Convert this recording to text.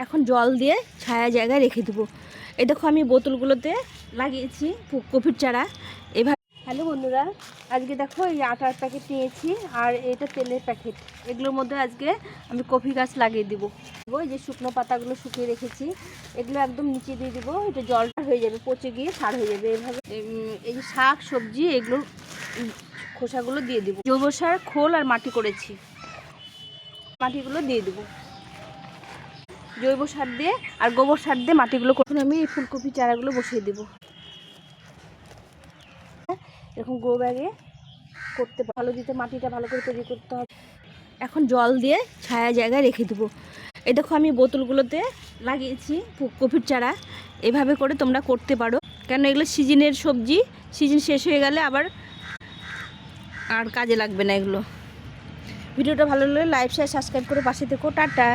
এখন জল দিয়ে ছায়া জায়গায় রেখে দেবো। এই দেখো আমি বোতলগুলোতে লাগিয়েছি কপির চারা এভাবে। হ্যালো বন্ধুরা, আজকে দেখো এই আটার প্যাকেট নিয়েছি আর এটা তেলের প্যাকেট, এগুলোর মধ্যে আজকে আমি কফি গাছ লাগিয়ে দিব। এই যে শুকনো পাতাগুলো শুকিয়ে রেখেছি এগুলো একদম নিচে দিয়ে দেবো, এটা জলটা হয়ে যাবে, পচে গিয়ে সার হয়ে যাবে। এইভাবে এই যে শাক সবজি এগুলোর খোসাগুলো দিয়ে দেবো। জৈব সার, খোল আর মাটি করেছি, মাটিগুলো দিয়ে দেবো। জৈব সার দিয়ে আর গোবর সার দিয়ে মাটিগুলো। এখন আমি এই ফুলকপি চারাগুলো বসিয়ে দেবো। এরকম গ্রো ব্যাগে করতে ভালো দিতে, মাটিটা ভালো করে তৈরি করতে হবে। এখন জল দিয়ে ছায়া জায়গায় রেখে দেবো। এই দেখো আমি বোতলগুলোতে লাগিয়েছি কপির চারা, এভাবে করে তোমরা করতে পারো, কেন এগুলো সিজনের সবজি, সিজন শেষ হয়ে গেলে আবার আর কাজে লাগবে না এগুলো। ভিডিওটা ভালো লাগলে লাইক শেয়ার সাবস্ক্রাইব করে পাশে থেকো। টাটা।